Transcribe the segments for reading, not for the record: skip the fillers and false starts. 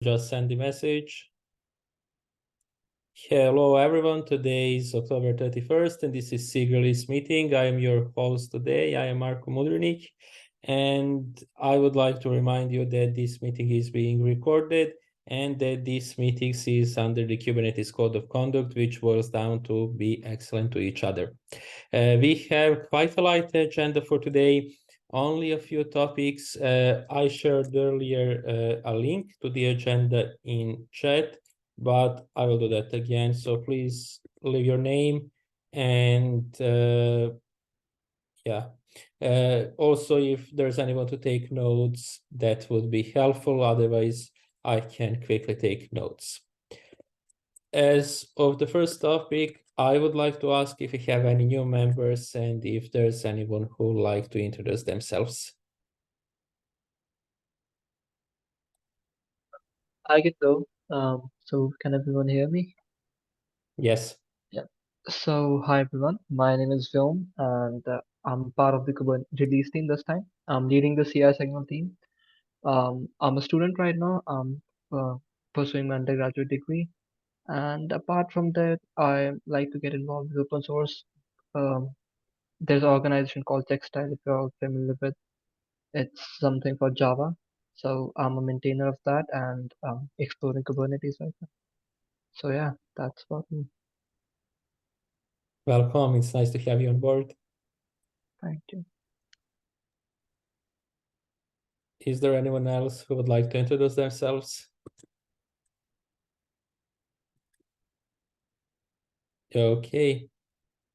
Just send the message. Hello everyone, today is October 31st and this is SIG release meeting. I am your host today, I am Marko Mudrinic, and I would like to remind you that this meeting is being recorded and that this meeting is under the Kubernetes Code of Conduct, which boils down to be excellent to each other. We have quite a light agenda for today. Only a few topics. I shared earlier a link to the agenda in chat, but I will do that again. So please leave your name and yeah. Also, if there's anyone to take notes, that would be helpful. Otherwise, I can quickly take notes. As of the first topic, I would like to ask if we have any new members and if there's anyone who would like to introduce themselves. I can go. So can everyone hear me? Yes. Yeah. So hi everyone. My name is Film, and I'm part of the Kubernetes release team this time. I'm leading the CI signal team. I'm a student right now. I'm pursuing my undergraduate degree, and apart from that, I like to get involved with open source. Um, there's an organization called Textile, if you're all familiar with. It's something for Java. So I'm a maintainer of that and exploring Kubernetes right now. So yeah, that's about me. Welcome. It's nice to have you on board. Thank you. Is there anyone else who would like to introduce themselves? Okay.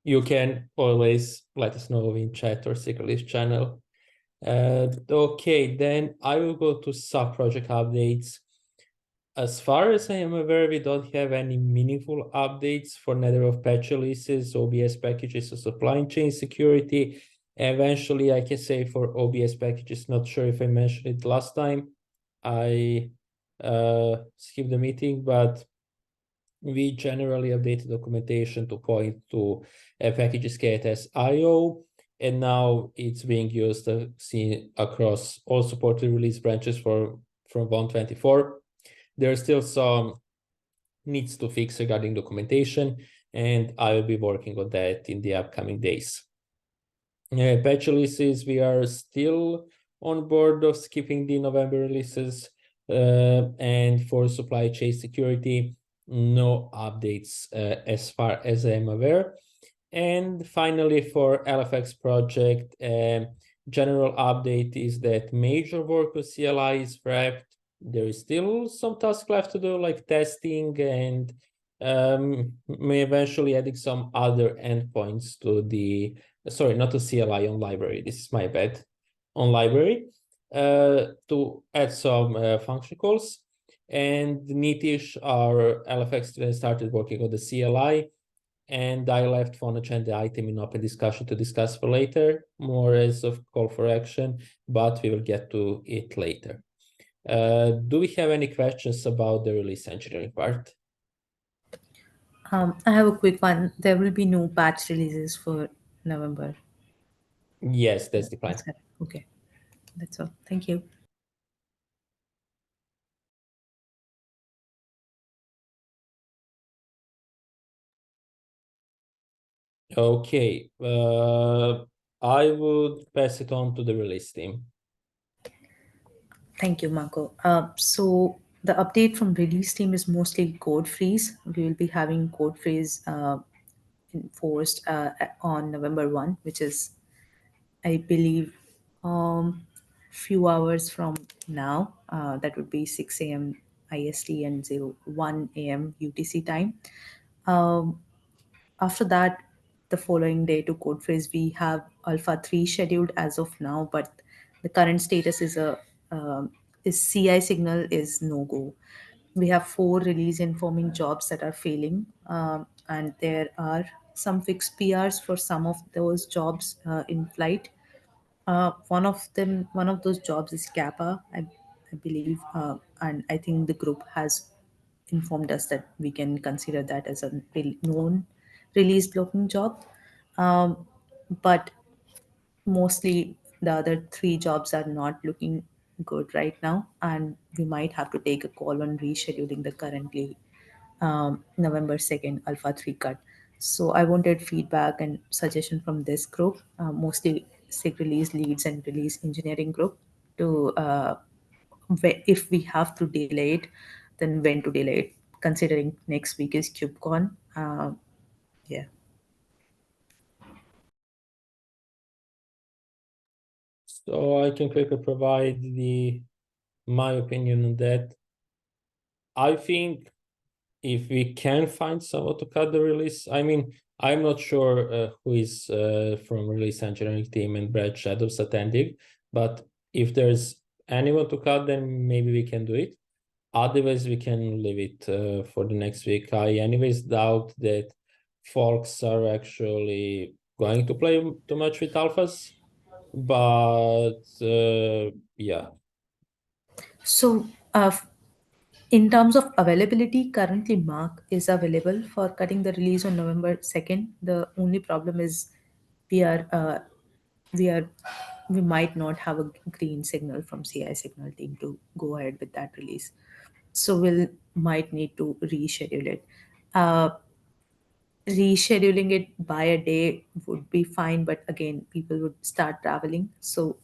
You can always let us know in chat or secret list channel. Okay, then I will go to sub-project updates. As far as I am aware, we don't have any meaningful updates for neither of patch releases, OBS packages, or supply chain security. Eventually, I can say for OBS packages, not sure if I mentioned it last time. I skipped the meeting, but we generally update the documentation to point to packages get as IO, and now it's being used seen across all supported release branches from 124. There are still some needs to fix regarding documentation, and I will be working on that in the upcoming days. Patch releases, we are still on board of skipping the November releases, and for supply chain security, no updates as far as I'm aware. And finally, for LFX project, general update is that major work with CLI is wrapped. There is still some task left to do, like testing and may eventually adding some other endpoints to the, sorry, not to CLI, on library. This is my bad. On library to add some function calls. And Nitish, our LFX student, started working on the CLI. And I left phone agenda item in open discussion to discuss for later, more as a call for action, but we will get to it later. Do we have any questions about the release engineering part? I have a quick one. There will be no patch releases for November. Yes, that's the plan. That's correct. Okay, that's all. Thank you. Okay, I would pass it on to the release team. Thank you, Marco. So the update from release team is mostly code freeze. We will be having code freeze enforced on November 1, which is, I believe, few hours from now. That would be 6 a.m. IST and 1 a.m. UTC time. After that, the following day to code freeze, we have Alpha 3 scheduled as of now, but the current status is CI signal is no go. We have 4 release informing jobs that are failing, and there are some fixed PRs for some of those jobs in flight. One of those jobs is Kappa, I believe, and I think the group has informed us that we can consider that as a known release blocking job. But mostly the other 3 jobs are not looking good right now, and we might have to take a call on rescheduling the currently November 2nd Alpha 3 cut. So I wanted feedback and suggestion from this group, mostly SIG release leads and release engineering group, to if we have to delay it, then when to delay it, considering next week is KubeCon. Yeah. So I can quickly provide my opinion on that. I think if we can find someone to cut the release, I mean, I'm not sure who is from release engineering team and Brad Shadows attending, but if there's anyone to cut, then maybe we can do it. Otherwise, we can leave it for the next week. I anyways doubt that folks are actually going to play too much with alphas, but yeah. So, in terms of availability, currently Mark is available for cutting the release on November 2nd. The only problem is we are we are we might not have a green signal from CI signal team to go ahead with that release. So we'll might need to reschedule it. Uh, Rescheduling it by a day would be fine, but again, people would start traveling. So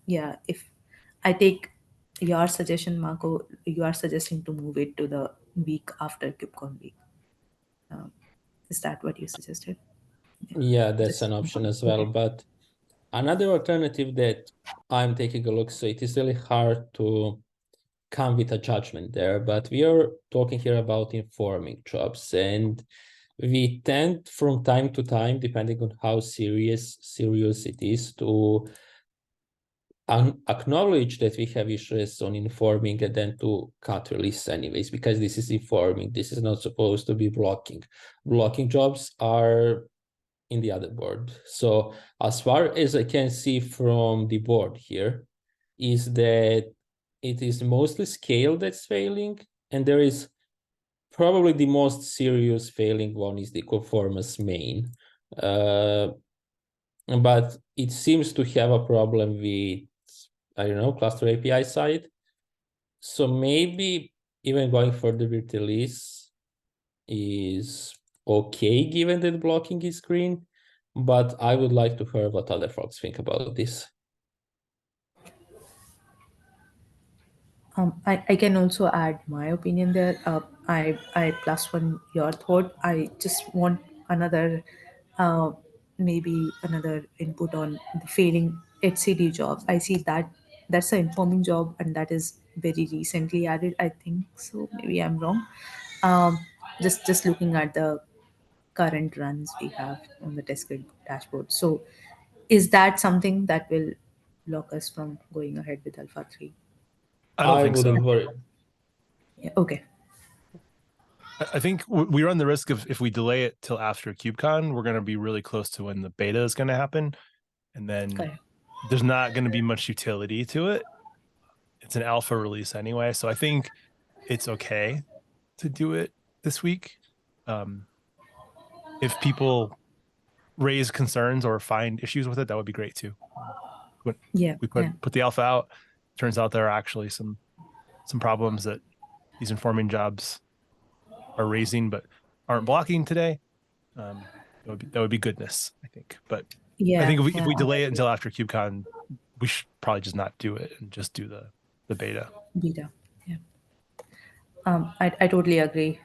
yeah, if I take your suggestion, Marco, you are suggesting to move it to the week after KubeCon week. Is that what you suggested? Yeah, that's Just an option as well. okay. But another alternative that I'm taking a look, so it is really hard to come with a judgment there, but we are talking here about informing jobs, and we tend from time to time, depending on how serious it is, to acknowledge that we have issues on informing and then to cut release anyways, because this is informing. This is not supposed to be blocking. Blocking jobs are in the other board. So as far as I can see from the board here, is that it is mostly scale that's failing, and there is probably the most serious failing one is the conformance main. But it seems to have a problem with, I don't know, cluster API side. So maybe even going further with release is okay, given that blocking is green, but I would like to hear what other folks think about this. I can also add my opinion there. I plus one your thought. I just want another, uh, maybe another input on the failing HCD jobs. I see that that's an informing job, and that is very recently added. I think so. Maybe I'm wrong. Um, just looking at the current runs we have on the test grid dashboard. So, is that something that will block us from going ahead with Alpha 3? I don't I think so. wouldn't worry. Yeah, okay. I think we run the risk of if we delay it till after KubeCon, we're going to be really close to when the beta is going to happen. And then Correct. there's not going to be much utility to it. It's an alpha release anyway. So I think it's okay to do it this week. If people raise concerns or find issues with it, that would be great too. But Yeah, we yeah. put the alpha out. Turns out there are actually some problems that these informing jobs are raising but aren't blocking today. That would be goodness, I think. But I think if we delay it until after KubeCon, we should probably just not do it and just do the beta. Beta. Yeah. I totally agree.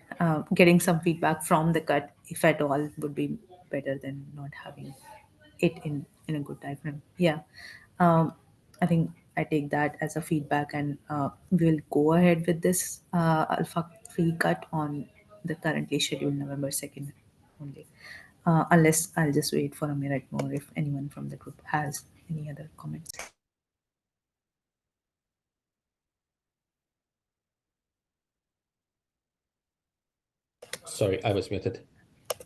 Getting some feedback from the cut, if at all, would be better than not having it in a good time frame. Yeah. I think I take that as a feedback, and we'll go ahead with this Alpha 3 cut on the currently scheduled November 2nd only. Unless I'll just wait for a minute more if anyone from the group has any other comments. Sorry, I was muted.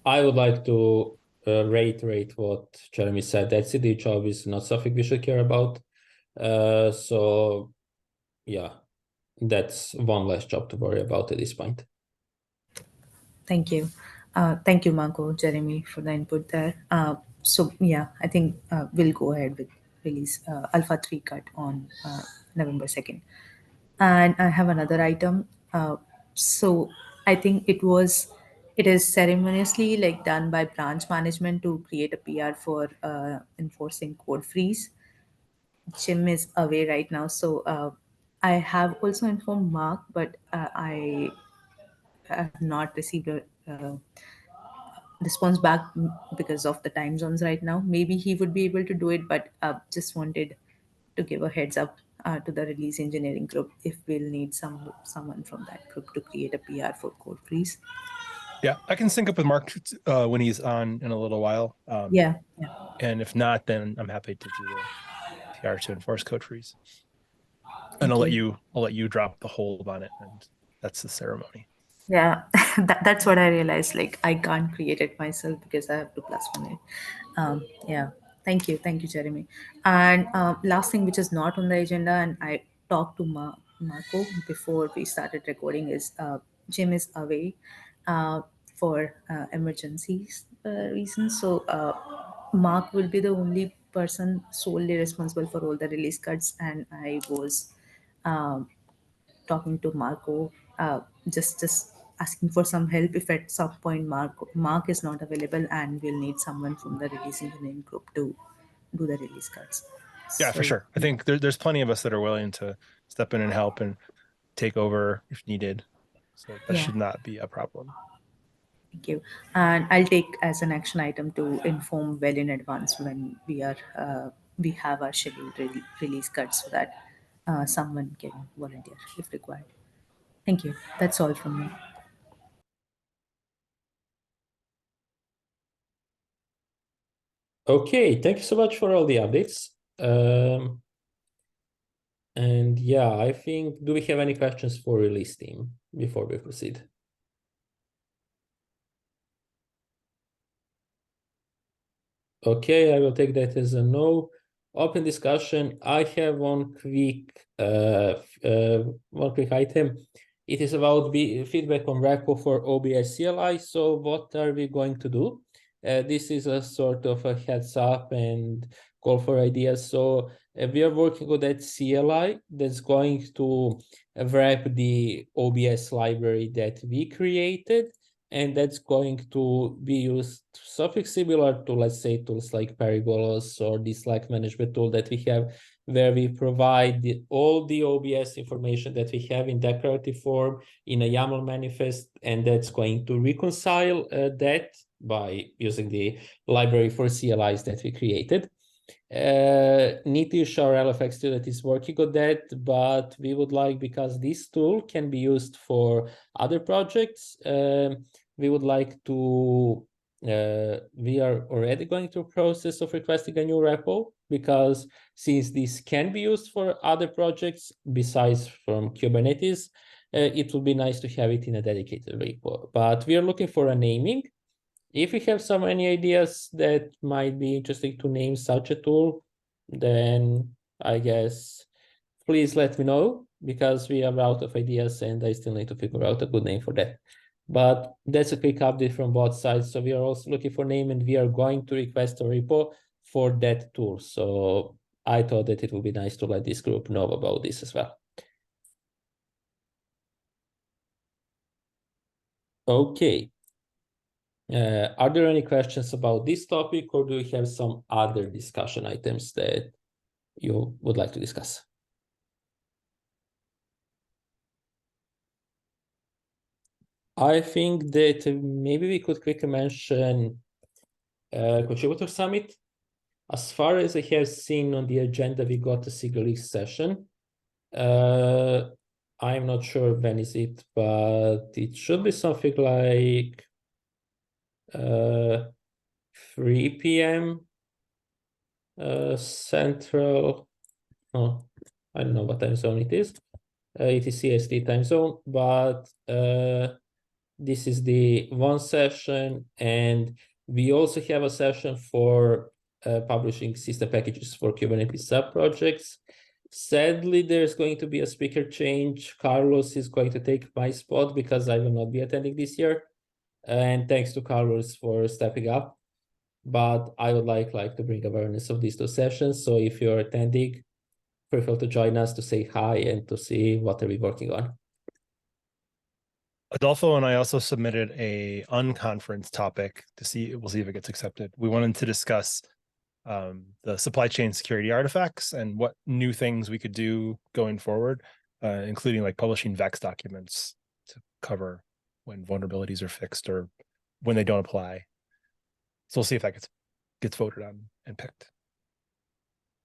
I would like to reiterate what Jeremy said. That CD job is not something we should care about. So yeah, that's one less job to worry about at this point. Thank you. Thank you, Marco, Jeremy, for the input there. So yeah, I think we'll go ahead with release Alpha 3 cut on November 2nd. And I have another item. So I think it is ceremoniously like done by branch management to create a PR for enforcing code freeze. Jim is away right now, so I have also informed Mark, but I have not received a response back because of the time zones right now. Maybe he would be able to do it, but just wanted to give a heads up to the release engineering group if we'll need someone from that group to create a PR for code freeze. Yeah, I can sync up with Mark when he's on in a little while. Yeah. And if not, then I'm happy to do the PR to enforce code freeze. And Thank I'll let you drop the hold on it, and that's the ceremony. Yeah, that's what I realized. Like, I can't create it myself because I have to plus one it. Yeah, thank you, Jeremy. And last thing, which is not on the agenda, and I talked to Marco before we started recording, is Jim is away for emergencies reasons. So Mark will be the only person solely responsible for all the release cuts, and I was. Um, Talking to Marco, just asking for some help if at some point Mark is not available and we'll need someone from the release engineering group to do the release cards. Yeah, for So sure. I think there's plenty of us that are willing to step in and help and take over if needed. So that yeah, should not be a problem. thank you. And I'll take as an action item to inform well in advance when we have our scheduled release cards so that someone can volunteer if required. Thank you. That's all from me. Okay, thank you so much for all the updates. And yeah, I think, do we have any questions for release team before we proceed? Okay, I will take that as a no. Open discussion. I have one quick item. It is about feedback on repo for OBS CLI. So what are we going to do? This is a sort of a heads up and call for ideas. So we are working on that CLI that's going to wrap the OBS library that we created, and that's going to be used something similar to, let's say, tools like Perigolos or the Slack management tool that we have, where we provide all the OBS information that we have in declarative form in a YAML manifest, and that's going to reconcile that by using the library for CLIs that we created. Nitish, our LFX student, is working on that, but we would like, because this tool can be used for other projects, we would like to, we are already going through process of requesting a new repo, because since this can be used for other projects besides from Kubernetes, it would be nice to have it in a dedicated repo. But we are looking for a naming. If you have so many ideas that might be interesting to name such a tool, then I guess please let me know, because we are out of ideas and I still need to figure out a good name for that. But that's a quick update from both sides. So we are also looking for name, and we are going to request a repo for that tool. So I thought that it would be nice to let this group know about this as well. Okay. Are there any questions about this topic, or do you have some other discussion items that you would like to discuss? I think that maybe we could quickly mention Contributor Summit. As far as I have seen on the agenda, we got a SIG release session. I'm not sure when is it, but it should be something like 3 p.m. Central. Oh, I don't know what time zone it is. It is CST time zone, but this is the one session, and we also have a session for publishing system packages for Kubernetes sub-projects. Sadly, there's going to be a speaker change. Carlos is going to take my spot because I will not be attending this year. And thanks to Carlos for stepping up. but I would like to bring awareness of these two sessions. So if you're attending, feel free to join us to say hi and to see what are we working on. Adolfo and I also submitted a unconference topic to see, we'll see if it gets accepted. We wanted to discuss the supply chain security artifacts and what new things we could do going forward, including like publishing VEX documents to cover when vulnerabilities are fixed or when they don't apply. So we'll see if that gets voted on and picked.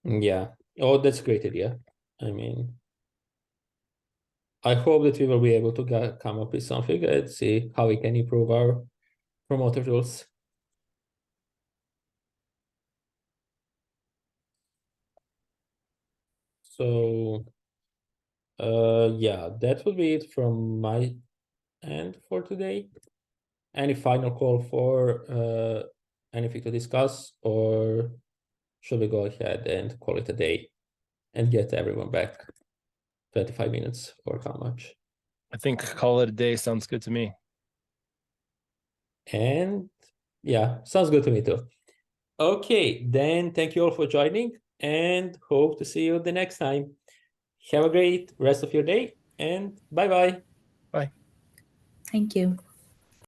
Yeah. Oh, that's a great idea. I mean, I hope that we will be able to come up with something and see how we can improve our promoter rules. So, yeah, that would be it from my end for today. Any final call for anything to discuss, or should we go ahead and call it a day and get everyone back? 25 minutes or how much? I think call it a day sounds good to me. And yeah, sounds good to me too. Okay, then thank you all for joining and hope to see you the next time. Have a great rest of your day and bye-bye. Bye. Thank you.